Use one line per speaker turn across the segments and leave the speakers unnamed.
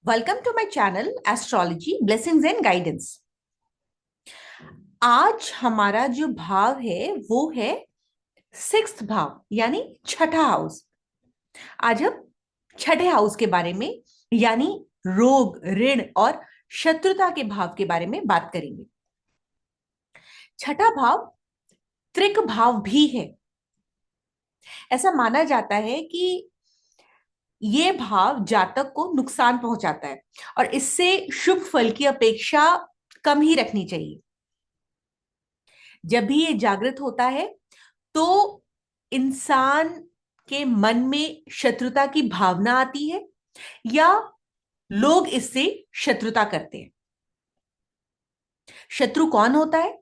Welcome to my channel astrology blessings and guidance. आज हमारा जो भाव है वो है सिक्स्थ भाव यानी छठा हाउस। आज हम छठे हाउस के बारे में यानी रोग, ऋण और शत्रुता के भाव के बारे में बात करेंगे। छठा भाव त्रिक भाव भी है। ऐसा माना जाता है कि ये भाव जातक को नुकसान पहुंचाता है और इससे शुभ फल की अपेक्षा कम ही रखनी चाहिए। जब भी ये जागृत होता है तो इंसान के मन में शत्रुता की भावना आती है या लोग इससे शत्रुता करते हैं। शत्रु कौन होता है?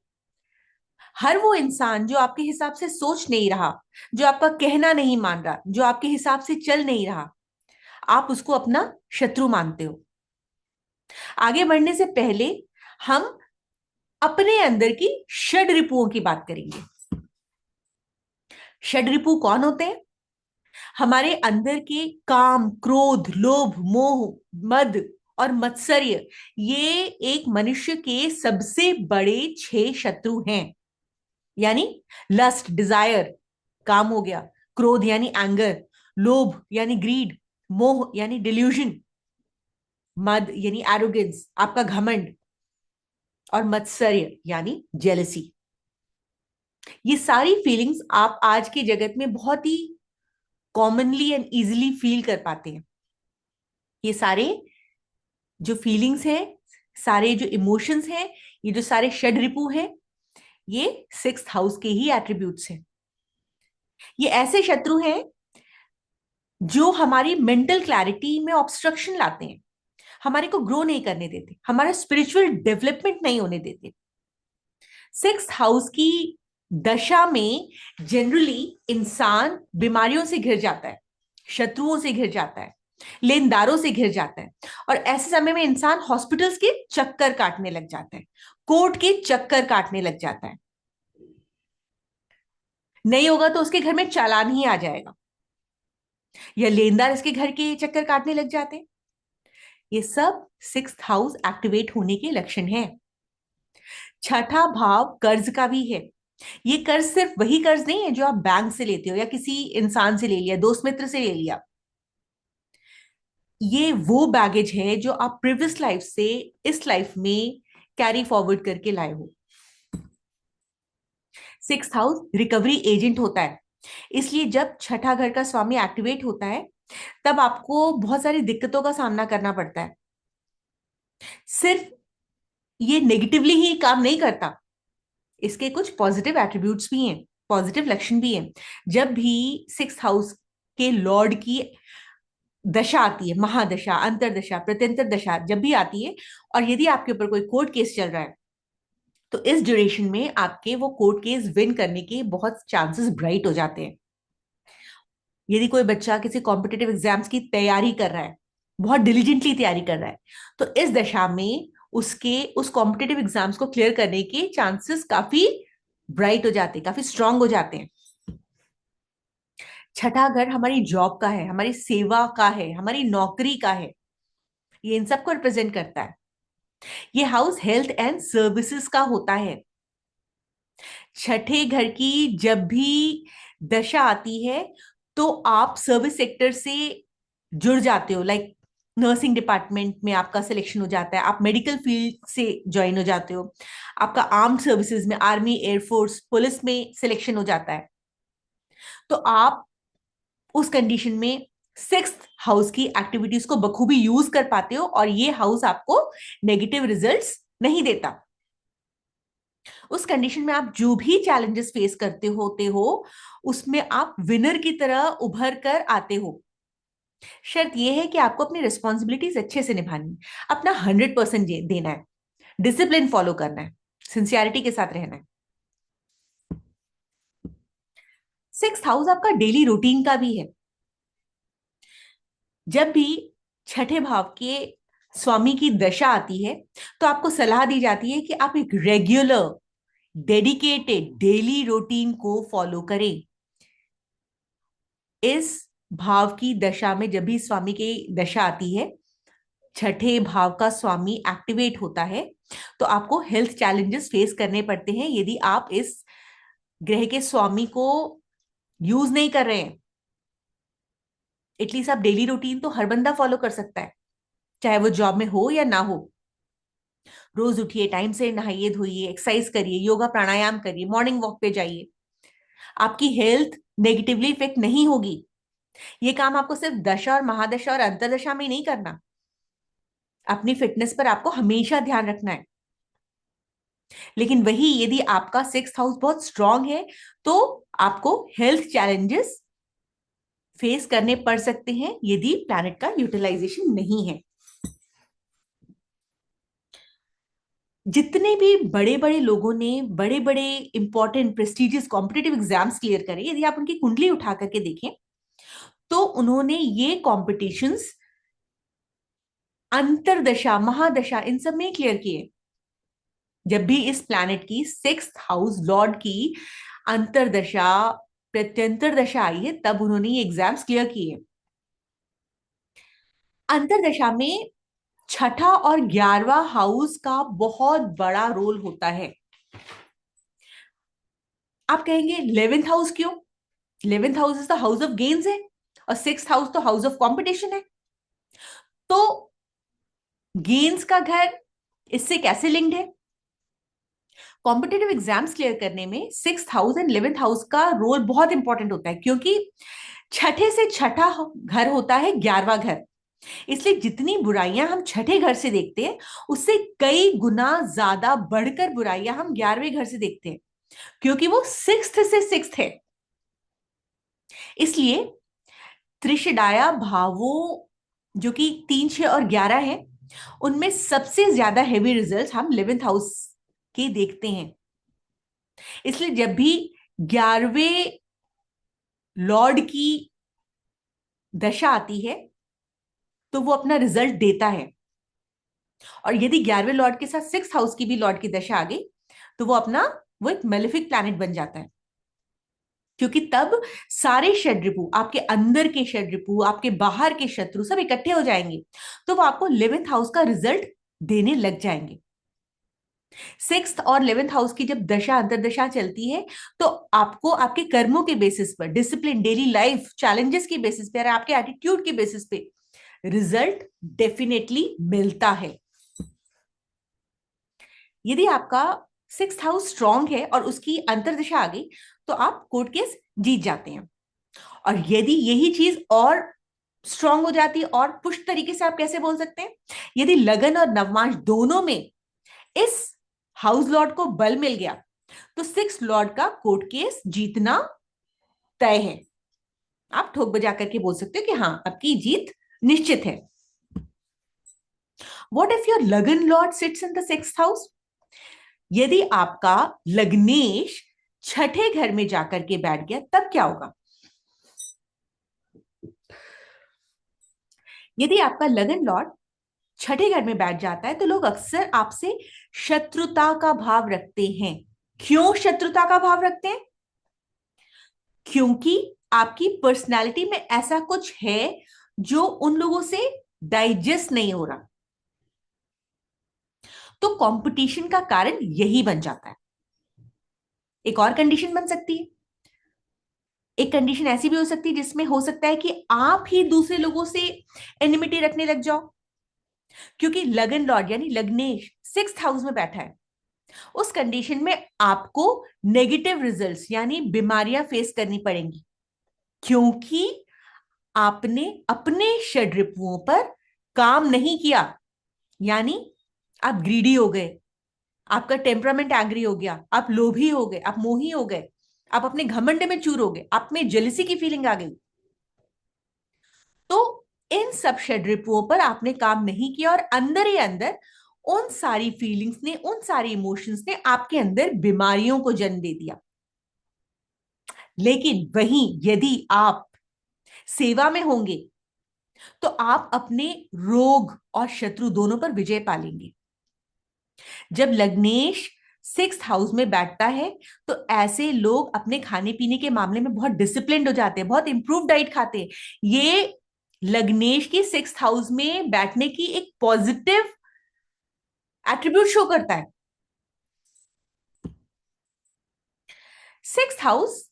हर वो इंसान जो आपके हिसाब से सोच नहीं रहा, जो आपका कहना नहीं मान रहा, जो आपके हिसाब से चल नहीं रहा, आप उसको अपना शत्रु मानते हो। आगे बढ़ने से पहले हम अपने अंदर की षड रिपुओं की बात करेंगे। षड रिपु कौन होते हैं? हमारे अंदर के काम, क्रोध, लोभ, मोह, मद और मत्सर्य, ये एक मनुष्य के सबसे बड़े 6 शत्रु हैं। यानी लस्ट, डिजायर, काम हो गया, क्रोध यानी एंगर, लोभ यानी ग्रीड, मोह यानी डिल्यूजन, मद यानी एरोगेंस, आपका घमंड, और मत्सर्य यानी जेलसी। ये सारी फीलिंग्स आप आज के जगत में बहुत ही कॉमनली एंड इजिली फील कर पाते हैं। ये सारे जो फीलिंग्स हैं, सारे जो इमोशंस हैं, ये जो सारे षड रिपु हैं, ये सिक्स्थ हाउस के ही एट्रीब्यूट्स हैं। ये ऐसे शत्रु हैं जो हमारी मेंटल क्लैरिटी में ऑब्स्ट्रक्शन लाते हैं, हमारे को ग्रो नहीं करने देते, हमारा स्पिरिचुअल डेवलपमेंट नहीं होने देते। सिक्स्थ हाउस की दशा में जनरली इंसान बीमारियों से घिर जाता है, शत्रुओं से घिर जाता है, लेनदारों से घिर जाता है, और ऐसे समय में इंसान हॉस्पिटल्स के चक्कर काटने लग जाता है, कोर्ट के चक्कर काटने लग जाता है। नहीं होगा तो उसके घर में चालान ही आ जाएगा, या लेनदार इसके घर के चक्कर काटने लग जाते हैं। ये सब सिक्स्थ हाउस एक्टिवेट होने के लक्षण हैं। छठा भाव कर्ज का भी है। ये कर्ज सिर्फ वही कर्ज नहीं है जो आप बैंक से लेते हो या किसी इंसान से ले लिया, दोस्त मित्र से ले लिया। ये वो बैगेज है जो आप प्रीवियस लाइफ से इस लाइफ में कैरी फॉरवर्ड करके लाए हो। सिक्स्थ हाउस रिकवरी एजेंट होता है, इसलिए जब छठा घर का स्वामी एक्टिवेट होता है तब आपको बहुत सारी दिक्कतों का सामना करना पड़ता है। सिर्फ ये नेगेटिवली ही काम नहीं करता, इसके कुछ पॉजिटिव एट्रीब्यूट्स भी हैं, पॉजिटिव लक्षण भी हैं। जब भी सिक्स्थ हाउस के लॉर्ड की दशा आती है, महादशा, अंतरदशा, प्रत्यंतर दशा जब भी आती है, और यदि आपके ऊपर कोई कोर्ट केस चल रहा है, तो इस ड्यूरेशन में आपके वो कोर्ट केस विन करने के बहुत चांसेस ब्राइट हो जाते हैं। यदि कोई बच्चा किसी कॉम्पिटेटिव एग्जाम्स की तैयारी कर रहा है, बहुत डिलीजेंटली तैयारी कर रहा है, तो इस दशा में उसके उस कॉम्पिटेटिव एग्जाम्स को क्लियर करने के चांसेस काफी ब्राइट हो जाते हैं, काफी स्ट्रांग हो जाते हैं। छठा घर हमारी जॉब का है, हमारी सेवा का है, हमारी नौकरी का है, ये इन सबको रिप्रेजेंट करता है। ये हाउस हेल्थ एंड सर्विसेज का होता है। छठे घर की जब भी दशा आती है तो आप सर्विस सेक्टर से जुड़ जाते हो, लाइक नर्सिंग डिपार्टमेंट में आपका सिलेक्शन हो जाता है, आप मेडिकल फील्ड से ज्वाइन हो जाते हो, आपका आर्म्ड सर्विसेज में, आर्मी, एयरफोर्स, पुलिस में सिलेक्शन हो जाता है। तो आप उस कंडीशन में सिक्स्थ हाउस की एक्टिविटीज को बखूबी यूज कर पाते हो और ये हाउस आपको नेगेटिव रिजल्ट्स नहीं देता। उस कंडीशन में आप जो भी चैलेंजेस फेस करते होते हो उसमें आप विनर की तरह उभर कर आते हो। शर्त यह है कि आपको अपनी रिस्पॉन्सिबिलिटीज अच्छे से निभानी है, अपना 100% देना है, डिसिप्लिन फॉलो करना है, सिंसियरिटी के साथ रहना है। सिक्स्थ हाउस आपका डेली रूटीन का भी है। जब भी छठे भाव के स्वामी की दशा आती है तो आपको सलाह दी जाती है कि आप एक रेगुलर डेडिकेटेड डेली रूटीन को फॉलो करें। इस भाव की दशा में जब भी स्वामी की दशा आती है छठे भाव का स्वामी एक्टिवेट होता है तो आपको हेल्थ चैलेंजेस फेस करने पड़ते हैं यदि आप इस ग्रह के स्वामी को यूज नहीं कर रहे हैं। एटलीस्ट आप डेली रूटीन तो हर बंदा फॉलो कर सकता है, चाहे वो जॉब में हो या ना हो। रोज उठिए, टाइम से नहाइए धोइए, एक्सरसाइज करिए, योगा प्राणायाम करिए, मॉर्निंग वॉक पे जाइए। आपकी हेल्थ नेगेटिवली इफेक्ट नहीं होगी। ये काम आपको सिर्फ दशा और महादशा और अंतरदशा में नहीं करना, अपनी फिटनेस पर आपको हमेशा ध्यान रखना है। लेकिन वही यदि आपका सिक्स्थ हाउस बहुत स्ट्रांग है तो आपको हेल्थ चैलेंजेस फेस करने पड़ सकते हैं यदि प्लैनेट का यूटिलाइजेशन नहीं है। जितने भी बड़े बड़े लोगों ने बड़े बड़े important prestigious competitive exams clear करे, यदि आप उनकी कुंडली उठा करके देखें तो उन्होंने ये कॉम्पिटिशन्स अंतरदशा महादशा इन सब में क्लियर किए। जब भी इस प्लैनेट की सिक्स्थ हाउस लॉर्ड की अंतरदशा प्रत्यंतर दशा आई है तब उन्होंने ये एग्जाम्स क्लियर किए। अंतरदशा में छठा और 11वां हाउस का बहुत बड़ा रोल होता है। आप कहेंगे 11th हाउस क्यों? 11th house is the house of gains है और सिक्स्थ हाउस तो हाउस ऑफ कंपटीशन है। तो गेन्स का घर इससे कैसे लिंक्ड है? कॉम्पिटेटिव एग्जाम्स क्लियर करने में sixth house and 11th house का रोल बहुत इंपॉर्टेंट होता है, क्योंकि छठे से छठा घर होता है 11वां घर। इसलिए जितनी बुराइयां हम छठे घर से देखते हैं उससे कई गुना ज्यादा बढ़कर बुराइयां हम 11वें घर से देखते हैं, क्योंकि वो सिक्स्थ से सिक्स्थ है। इसलिए त्रिशदाया भावों जो कि 3, 6 और 11 है, उनमें सबसे ज्यादा हैवी रिजल्ट्स हम 11th हाउस के देखते हैं। इसलिए जब भी 11वें लॉर्ड की दशा आती है तो वो अपना रिजल्ट देता है, और यदि 11वें लॉर्ड के साथ सिक्स हाउस की भी लॉर्ड की दशा आ गई तो वो एक मेलिफिक प्लैनेट बन जाता है। क्योंकि तब सारे षड्रिपु, आपके अंदर के षड्रिपु, आपके बाहर के शत्रु सब इकट्ठे हो जाएंगे, तो वो आपको 11th हाउस का रिजल्ट देने लग जाएंगे। सिक्स्थ और 11th हाउस की जब दशा अंतरदशा चलती है तो आपको आपके कर्मों के बेसिस पर, डिसिप्लिन, डेली लाइफ चैलेंजेस के बेसिस पे और आपके एटीट्यूड के बेसिस पे रिजल्ट डेफिनेटली मिलता है। यदि आपका सिक्स्थ हाउस स्ट्रांग है और उसकी अंतर्दशा आ गई तो आप कोर्ट केस जीत जाते हैं। और यदि यही चीज और स्ट्रांग हो जाती है और पुष्ट तरीके से आप कैसे बोल सकते हैं, यदि लगन और नवमांश दोनों में इस हाउस लॉर्ड को बल मिल गया तो सिक्स लॉर्ड का कोर्ट केस जीतना तय है। आप ठोक बजा करके बोल सकते हो कि हाँ, आपकी जीत निश्चित है। वॉट इफ योर लगन Lord sits in the sixth house? यदि आपका लग्नेश छठे घर में जाकर के बैठ गया तब क्या होगा? यदि आपका लगन लॉर्ड छठे घर में बैठ जाता है तो लोग अक्सर आपसे शत्रुता का भाव रखते हैं। क्यों शत्रुता का भाव रखते हैं? क्योंकि आपकी पर्सनालिटी में ऐसा कुछ है जो उन लोगों से डाइजेस्ट नहीं हो रहा। तो कंपटीशन का कारण यही बन जाता है। एक और कंडीशन बन सकती है, एक कंडीशन ऐसी भी हो सकती है जिसमें हो सकता है कि आप ही दूसरे लोगों से एनिमिटी रखने लग जाओ, क्योंकि लगन लॉर्ड यानी लग्नेश सिक्स्थ हाउस में बैठा है। उस कंडीशन में आपको नेगेटिव रिजल्ट्स यानी बीमारियां फेस करनी पड़ेंगी, क्योंकि आपने अपने षड्रिपुओं पर काम नहीं किया। यानी आप ग्रीडी हो गए, आपका टेम्परामेंट एग्री हो गया, आप लोभी हो गए, आप मोही हो गए, आप अपने घमंड में चूर हो गए, आप में जेलिसी की फीलिंग आ गई। तो इन सब षड्रिपुओं पर आपने काम नहीं किया और अंदर ही अंदर उन सारी फीलिंग्स ने, उन सारी इमोशंस ने आपके अंदर बीमारियों को जन्म दे दिया। लेकिन वहीं यदि आप सेवा में होंगे तो आप अपने रोग और शत्रु दोनों पर विजय पालेंगे। जब लग्नेश सिक्स्थ हाउस में बैठता है तो ऐसे लोग अपने खाने पीने के मामले में बहुत डिसिप्लिन्ड हो जाते हैं, बहुत इंप्रूव डाइट खाते हैं। ये लग्नेश की सिक्स्थ हाउस में बैठने की एक पॉजिटिव एट्रीब्यूट शो करता है। सिक्स्थ हाउस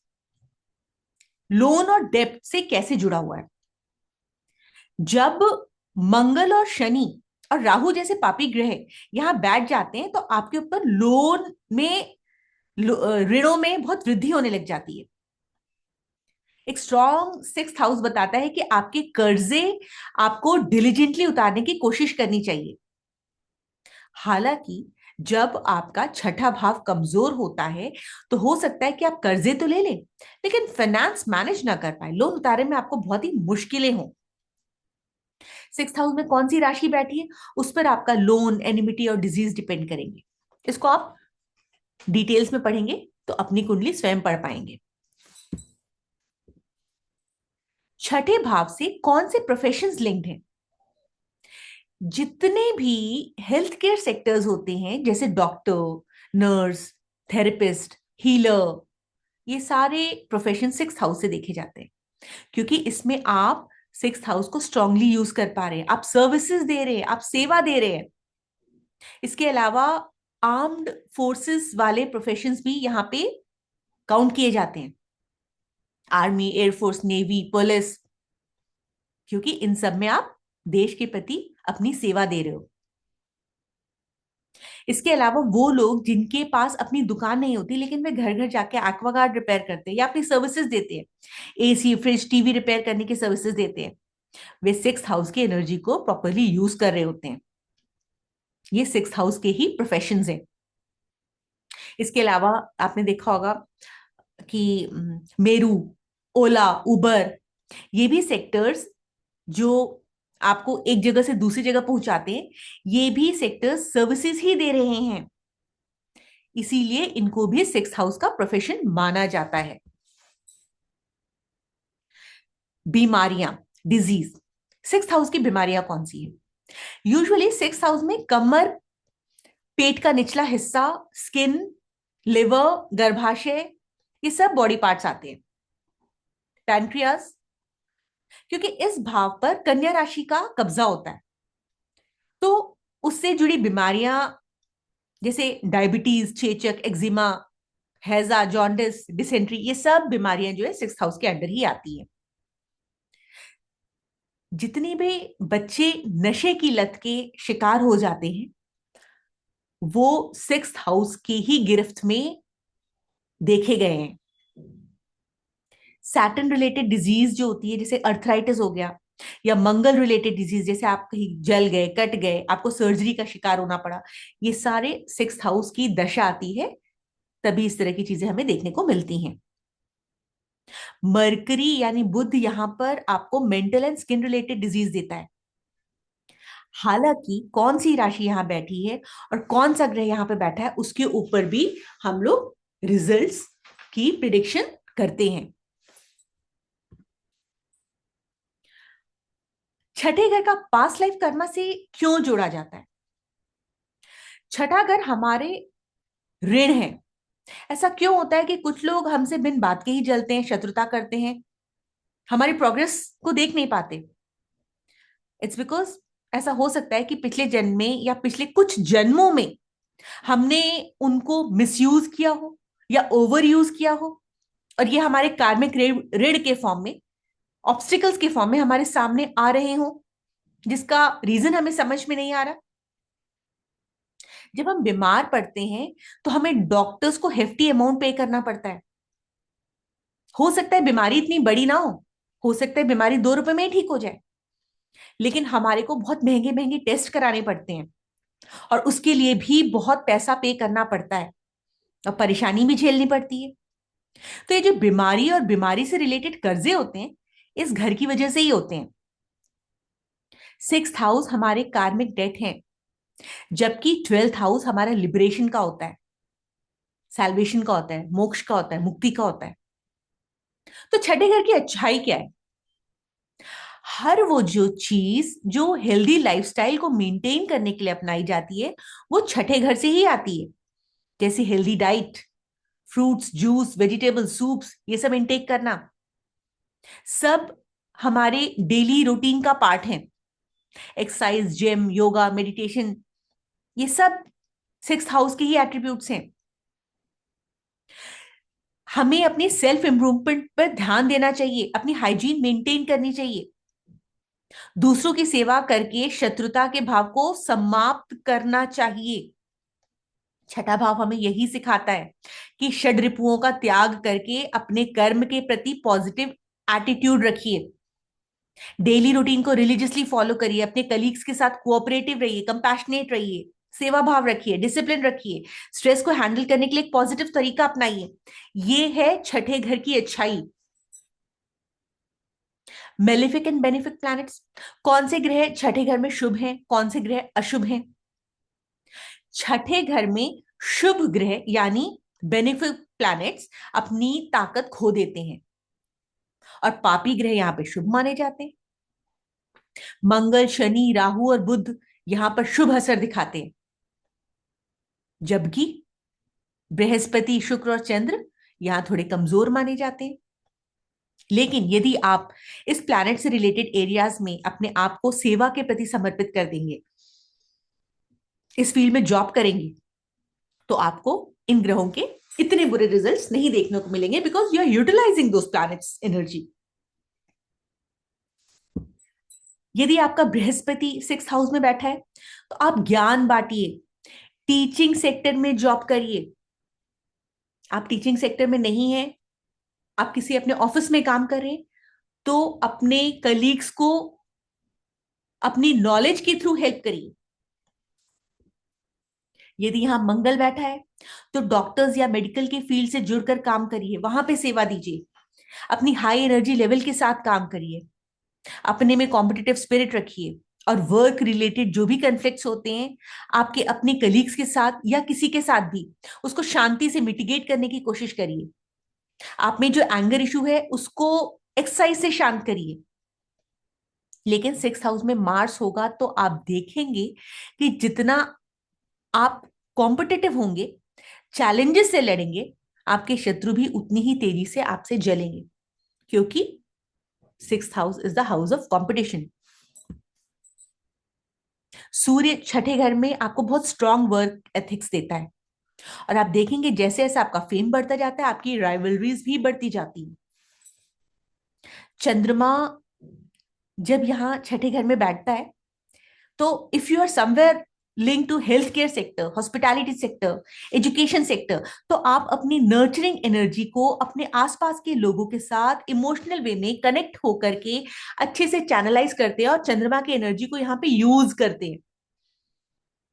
लोन और डेप्थ से कैसे जुड़ा हुआ है? जब मंगल और शनि और राहु जैसे पापी ग्रह यहां बैठ जाते हैं तो आपके ऊपर लोन में ऋणों में बहुत वृद्धि होने लग जाती है। एक स्ट्रॉन्ग सिक्स्थ हाउस बताता है कि आपके कर्जे आपको डिलीजेंटली उतारने की कोशिश करनी चाहिए। हालांकि जब आपका छठा भाव कमजोर होता है तो हो सकता है कि आप कर्जे तो ले लें लेकिन फाइनेंस मैनेज ना कर पाए, लोन उतारने में आपको बहुत ही मुश्किलें हों। सिक्स्थ हाउस में कौन सी राशि बैठी है उस पर आपका लोन, एनिमिटी और डिजीज डिपेंड करेंगे। इसको आप डिटेल्स में पढ़ेंगे तो अपनी कुंडली स्वयं पढ़ पाएंगे। छठे भाव से कौन से प्रोफेशंस लिंक्ड हैं? जितने भी हेल्थ केयर सेक्टर्स होते हैं जैसे डॉक्टर, नर्स, थेरेपिस्ट, हीलर, ये सारे प्रोफेशन सिक्स्थ हाउस से देखे जाते हैं क्योंकि इसमें आप सिक्स्थ हाउस को स्ट्रांगली यूज कर पा रहे हैं, आप सर्विसेज दे रहे हैं, आप सेवा दे रहे हैं। इसके अलावा आर्म्ड फोर्सेस वाले प्रोफेशंस भी यहाँ पे काउंट किए जाते हैं, आर्मी, एयरफोर्स, नेवी, पुलिस, क्योंकि इन सब में आप देश के प्रति अपनी सेवा दे रहे हो। इसके अलावा वो लोग जिनके पास अपनी दुकान नहीं होती लेकिन वे घर घर जाके एक्वागार्ड रिपेयर करते हैं या अपनी सर्विसेज देते हैं, एसी, फ्रिज, टीवी रिपेयर करने की सर्विसेज देते हैं, वे सिक्स्थ हाउस की एनर्जी को प्रॉपरली यूज कर रहे होते हैं। ये सिक्स्थ हाउस के ही प्रोफेशंस हैं। इसके अलावा आपने देखा होगा कि मेरू, ओला, उबर, ये भी सेक्टर्स जो आपको एक जगह से दूसरी जगह पहुंचाते हैं, ये भी सेक्टर्स सर्विसेज ही दे रहे हैं, इसीलिए इनको भी सिक्स्थ हाउस का प्रोफेशन माना जाता है। बीमारियां, डिजीज, सिक्स्थ हाउस की बीमारियां कौन सी है? यूजुअली सिक्स्थ हाउस में कमर, पेट का निचला हिस्सा, स्किन, लिवर, गर्भाशय, ये सब बॉडी पार्ट्स आते हैं। पैनक्रियास, क्योंकि इस भाव पर कन्या राशि का कब्जा होता है तो उससे जुड़ी बीमारियां जैसे डायबिटीज, चेचक, एक्जिमा, हैजा, जॉन्डिस, डिसेंट्री, ये सब बीमारियां जो है सिक्स्थ हाउस के अंडर ही आती हैं। जितने भी बच्चे नशे की लत के शिकार हो जाते हैं वो सिक्स्थ हाउस की ही गिरफ्त में देखे गए हैं। सैटर्न रिलेटेड डिजीज जो होती है जैसे अर्थराइटिस हो गया, या मंगल रिलेटेड डिजीज जैसे आप कहीं जल गए, कट गए, आपको सर्जरी का शिकार होना पड़ा, ये सारे सिक्स्थ हाउस की दशा आती है, तभी इस तरह की चीजें हमें देखने को मिलती हैं। मरकरी यानी बुध यहां पर आपको mental and skin related disease देता है। हालांकि कौन सी राशि यहां बैठी है और कौन सा ग्रह यहां पे बैठा है उसके ऊपर भी हम लोग रिजल्ट्स की प्रिडिक्शन करते हैं। छठे घर का पास्ट लाइफ कर्मा से क्यों जोड़ा जाता है? छठा घर हमारे ऋण है। ऐसा क्यों होता है कि कुछ लोग हमसे बिन बात के ही जलते हैं, शत्रुता करते हैं, हमारी प्रोग्रेस को देख नहीं पाते? इट्स बिकॉज ऐसा हो सकता है कि पिछले जन्म में या पिछले कुछ जन्मों में हमने उनको मिसयूज किया हो या ओवर यूज किया हो और ये हमारे कार्मिक ऋण के फॉर्म में, ऑब्स्टिकल्स के फॉर्म में हमारे सामने आ रहे हो, जिसका रीजन हमें समझ में नहीं आ रहा। जब हम बीमार पड़ते हैं तो हमें डॉक्टर्स को हेफ्टी अमाउंट पे करना पड़ता है। हो सकता है बीमारी इतनी बड़ी ना हो सकता है बीमारी 2 रुपए में ही ठीक हो जाए, लेकिन हमारे को बहुत महंगे महंगे टेस्ट कराने पड़ते हैं और उसके लिए भी बहुत पैसा पे करना पड़ता है और परेशानी भी झेलनी पड़ती है। तो ये जो बीमारी और बीमारी से रिलेटेड कर्जे होते हैं इस घर की वजह से ही होते हैं। सिक्स्थ हाउस हमारे कार्मिक डेट है, जबकि ट्वेल्थ हाउस हमारा लिबरेशन का होता है, सैल्वेशन का होता है, मोक्ष का होता है, मुक्ति का होता है। तो छठे घर की अच्छाई क्या है? हर वो जो चीज जो हेल्दी लाइफस्टाइल को मेंटेन करने के लिए अपनाई जाती है वो छठे घर से ही आती है, जैसे healthy diet, fruits, juice, vegetable, soups, ये सब इंटेक करना, सब हमारे डेली रूटीन का पार्ट है। एक्सरसाइज, जिम, योगा, मेडिटेशन, ये सब सिक्स्थ हाउस के ही एट्रीब्यूट्स हैं। हमें अपनी सेल्फ इंप्रूवमेंट पर ध्यान देना चाहिए, अपनी हाइजीन मेंटेन करनी चाहिए, दूसरों की सेवा करके शत्रुता के भाव को समाप्त करना चाहिए। छठा भाव हमें यही सिखाता है कि षड रिपुओं का त्याग करके अपने कर्म के प्रति पॉजिटिव एटीट्यूड रखिए। डेली रूटीन को रिलीजियसली फॉलो करिए, अपने कलीग्स के साथ कोऑपरेटिव रहिए, कंपैशनेट रहिए, सेवा भाव रखिए, डिसिप्लिन रखिए, स्ट्रेस को हैंडल करने के लिए एक पॉजिटिव तरीका अपनाइए। ये है छठे घर की अच्छाई। मेलिफिक एंड बेनिफिक प्लैनेट्स, कौन से ग्रह छठे घर में शुभ हैं, कौन से ग्रह अशुभ हैं? छठे घर में शुभ ग्रह यानी बेनिफिक प्लैनेट्स अपनी ताकत खो देते हैं और पापी ग्रह यहां पे शुभ माने जाते हैं। मंगल, शनि, राहु और बुध यहां पर शुभ असर दिखाते हैं, जबकि बृहस्पति, शुक्र और चंद्र यहां थोड़े कमजोर माने जाते हैं। लेकिन यदि आप इस प्लैनेट से रिलेटेड एरियाज में अपने आप को सेवा के प्रति समर्पित कर देंगे, इस फील्ड में जॉब करेंगे, तो आपको इन ग्रहों के इतने बुरे रिजल्ट्स नहीं देखने को मिलेंगे, because you are utilizing those planets energy. यदि आपका बृहस्पति सिक्स हाउस में बैठा है, तो आप ज्ञान बांटिए, टीचिंग सेक्टर में जॉब करिए। आप टीचिंग सेक्टर में नहीं है, आप किसी अपने ऑफिस में काम कर रहे हैं, तो अपने कलीग्स को अपनी नॉलेज के थ्रू हेल्प करिए। यदि यहां मंगल बैठा है, तो डॉक्टर्स या मेडिकल के फील्ड से जुड़कर काम करिए, वहां पे सेवा दीजिए, अपनी हाई एनर्जी लेवल के साथ काम करिए, अपने में कॉम्पिटिटिव स्पिरिट रखिए, और वर्क रिलेटेड जो भी कन्फ्लिक्ट्स होते हैं आपके अपने कलीग्स के साथ या किसी के साथ भी, उसको शांति से मिटिगेट करने की कोशिश करिए। आप में जो एंगर इशू है उसको एक्सरसाइज से शांत करिए। लेकिन सिक्स हाउस में मार्स होगा तो आप देखेंगे कि जितना आप कॉम्पिटिटिव होंगे, चैलेंजेस से लड़ेंगे, आपके शत्रु भी उतनी ही तेजी से आपसे जलेंगे, क्योंकि six house is the house of competition. सूर्य छठे घर में आपको बहुत स्ट्रांग वर्क एथिक्स देता है, और आप देखेंगे जैसे जैसे आपका फेम बढ़ता जाता है, आपकी राइवलरीज भी बढ़ती जाती है। चंद्रमा जब यहां छठे घर में बैठता है, तो if you are somewhere link to health care sector, hospitality sector, education sector, तो आप अपनी नर्चरिंग एनर्जी को अपने आसपास के लोगों के साथ इमोशनल वे में कनेक्ट होकर के अच्छे से चैनलाइज करते हैं और चंद्रमा की एनर्जी को यहाँ पे यूज करते हैं।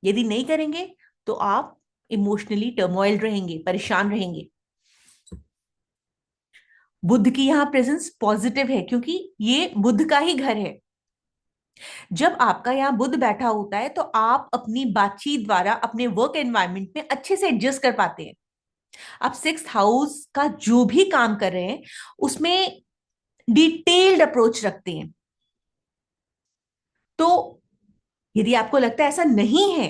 यदि नहीं करेंगे तो आप इमोशनली टर्मोइल रहेंगे, परेशान रहेंगे। बुध की यहां प्रेजेंस पॉजिटिव है, क्योंकि ये बुध का ही घर है। जब आपका यहाँ बुध बैठा होता है, तो आप अपनी बातचीत द्वारा अपने वर्क एनवायरनमेंट में अच्छे से एडजस्ट कर पाते हैं। आप सिक्स्थ हाउस का जो भी काम कर रहे हैं उसमें डिटेल्ड अप्रोच रखते हैं। तो यदि आपको लगता है ऐसा नहीं है,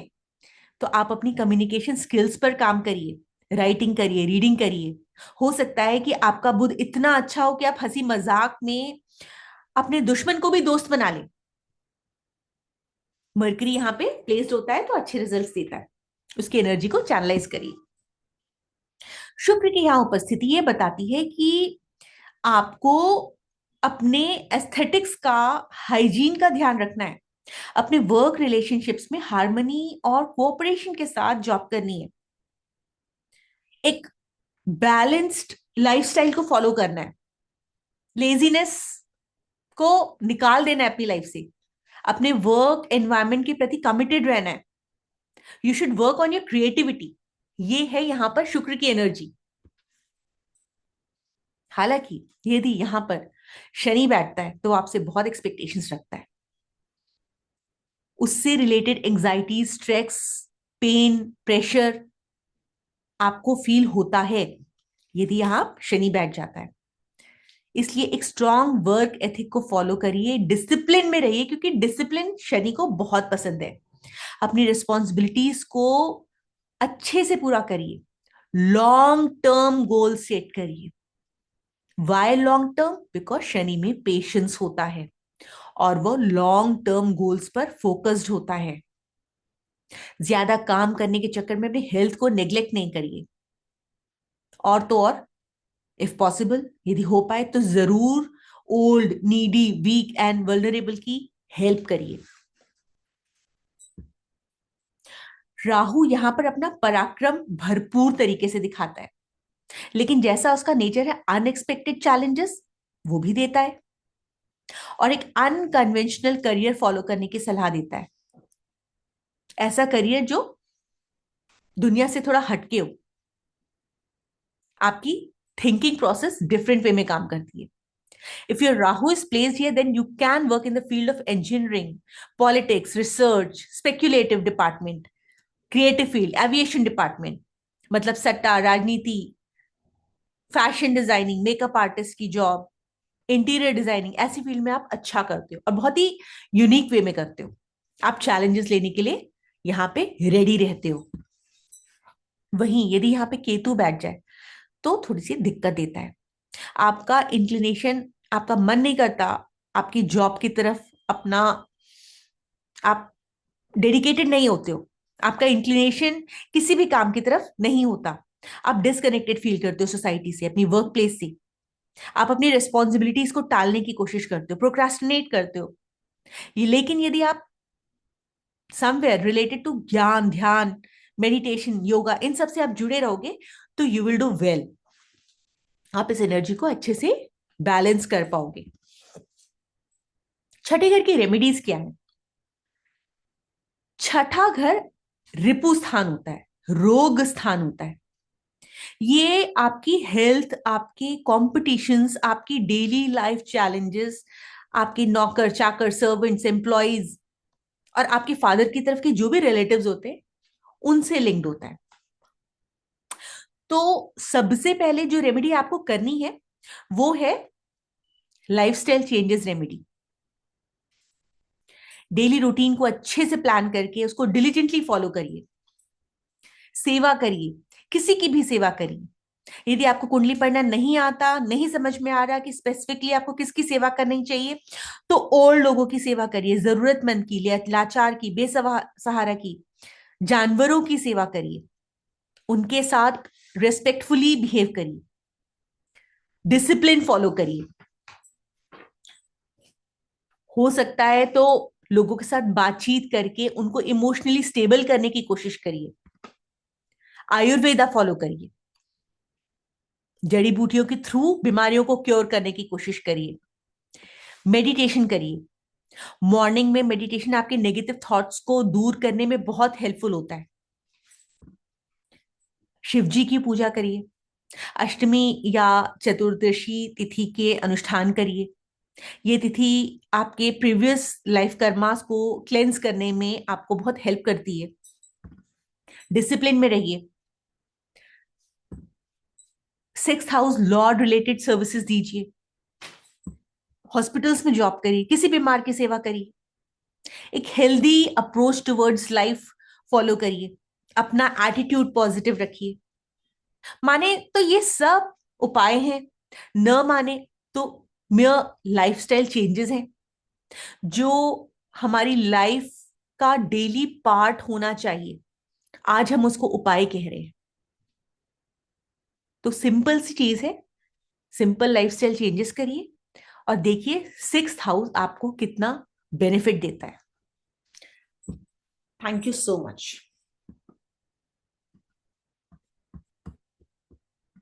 तो आप अपनी कम्युनिकेशन स्किल्स पर काम करिए, राइटिंग करिए, रीडिंग करिए। हो सकता है कि आपका बुध इतना अच्छा हो कि आप हंसी मजाक में अपने दुश्मन को भी दोस्त बना लें। मरकरी यहाँ पे प्लेस्ड होता है तो अच्छे रिजल्ट्स देता है, उसकी एनर्जी को चैनलाइज करिए। शुक्र की यहाँ उपस्थिति ये बताती है कि आपको अपने एस्थेटिक्स का, हाइजीन का ध्यान रखना है, अपने वर्क रिलेशनशिप्स में हार्मनी और कोऑपरेशन के साथ जॉब करनी है, एक बैलेंस्ड लाइफस्टाइल को फॉलो करना है, लेजीनेस को निकाल देना है अपनी लाइफ से, अपने वर्क एनवायरनमेंट के प्रति कमिटेड रहना है। You should work on your creativity. ये है यहां पर शुक्र की एनर्जी। हालांकि यदि यहां पर शनि बैठता है तो आपसे बहुत एक्सपेक्टेशंस रखता है, उससे related anxiety, stress, pain, pressure आपको फील होता है यदि यहां शनि बैठ जाता है। इसलिए एक स्ट्रॉन्ग वर्क एथिक को फॉलो करिए, डिसिप्लिन में रहिए, क्योंकि डिसिप्लिन शनि को बहुत पसंद है। अपनी रिस्पॉन्सिबिलिटीज को अच्छे से पूरा करिए, लॉन्ग टर्म गोल सेट करिए, why long term? Because Shani में पेशेंस होता है और वो लॉन्ग टर्म गोल्स पर फोकस्ड होता है। ज्यादा काम करने के चक्कर में अपनी हेल्थ को नेग्लेक्ट नहीं करिए। और तो और, इफ पॉसिबल, यदि हो पाए तो जरूर old, needy, weak and vulnerable की हेल्प करिए। राहु यहां पर अपना पराक्रम भरपूर तरीके से दिखाता है, लेकिन जैसा उसका नेचर है, अनएक्सपेक्टेड चैलेंजेस वो भी देता है और एक अनकन्वेंशनल करियर फॉलो करने की सलाह देता है। ऐसा करियर जो दुनिया से थोड़ा हटके हो, आपकी थिंकिंग प्रोसेस डिफरेंट वे में काम करती है। If your Rahu is placed here, then you can work in the field of engineering, politics, research, speculative department, creative field, aviation department, मतलब सट्टा, राजनीति, फैशन डिजाइनिंग, मेकअप आर्टिस्ट की job, interior designing, ऐसी field में आप अच्छा करते हो और बहुत ही यूनिक वे में करते हो। आप चैलेंजेस लेने के लिए यहाँ पे रेडी रहते हो। वहीं यदि यहाँ पे केतु बैठ जाए तो थोड़ी सी दिक्कत देता है। आपका इंक्लिनेशन, आपका मन नहीं करता आपकी जॉब की तरफ अपना, आप डेडिकेटेड नहीं होते हो, आपका इंक्लिनेशन किसी भी काम की तरफ नहीं होता। आप डिसकनेक्टेड फील करते हो सोसाइटी से, अपनी वर्क प्लेस से। आप अपनी रिस्पॉन्सिबिलिटीज को टालने की कोशिश करते हो, प्रोक्रास्टिनेट करते हो। लेकिन यदि आप समवेयर रिलेटेड टू ज्ञान, ध्यान, मेडिटेशन, योगा, इन सब से आप जुड़े रहोगे तो यू विल डू वेल। आप इस एनर्जी को अच्छे से बैलेंस कर पाओगे। छठे घर की रेमेडीज क्या है? छठा घर रिपु स्थान होता है, रोग स्थान होता है। ये आपकी हेल्थ, आपके कॉम्पिटिशन्स, आपकी डेली लाइफ चैलेंजेस, आपके नौकर चाकर, सर्वेंट्स, एम्प्लॉयज और आपके फादर की तरफ के जो भी रिलेटिव्स होते हैं उनसे लिंक्ड होता है। तो सबसे पहले जो रेमेडी आपको करनी है वो है lifestyle changes remedy. Daily routine को अच्छे से प्लान करके उसको डिलीजेंटली फॉलो करिए। सेवा करिए, किसी की भी सेवा करिए। यदि आपको कुंडली पढ़ना नहीं आता, नहीं समझ में आ रहा कि स्पेसिफिकली आपको किसकी सेवा करनी चाहिए, तो ओल्ड लोगों की सेवा करिए, जरूरतमंद की, लाचार की, बेसहारा की, जानवरों की सेवा करिए। उनके साथ रेस्पेक्टफुली बिहेव करिए, डिसिप्लिन फॉलो करिए। हो सकता है तो लोगों के साथ बातचीत करके उनको इमोशनली स्टेबल करने की कोशिश करिए। आयुर्वेदा फॉलो करिए, जड़ी बूटियों के थ्रू बीमारियों को क्योर करने की कोशिश करिए। मेडिटेशन करिए। मॉर्निंग में मेडिटेशन आपके नेगेटिव थॉट्स को दूर करने में बहुत हेल्पफुल होता है। शिव जी की पूजा करिए। अष्टमी या चतुर्दशी तिथि के अनुष्ठान करिए। ये तिथि आपके प्रीवियस लाइफ कर्मास को क्लेंस करने में आपको बहुत हेल्प करती है। डिसिप्लिन में रहिए। 6th house Lord related services दीजिए। हॉस्पिटल्स में जॉब करिए, किसी बीमार की सेवा करिए। एक healthy approach towards life follow करिए। अपना एटीट्यूड पॉजिटिव रखिए। माने तो ये सब उपाय हैं, न माने तो मेयर लाइफस्टाइल चेंजेस हैं जो हमारी लाइफ का डेली पार्ट होना चाहिए। आज हम उसको उपाय कह रहे हैं। तो सिंपल सी चीज है, सिंपल लाइफस्टाइल चेंजेस करिए और देखिए 6th हाउस आपको कितना बेनिफिट देता है। Thank you so much.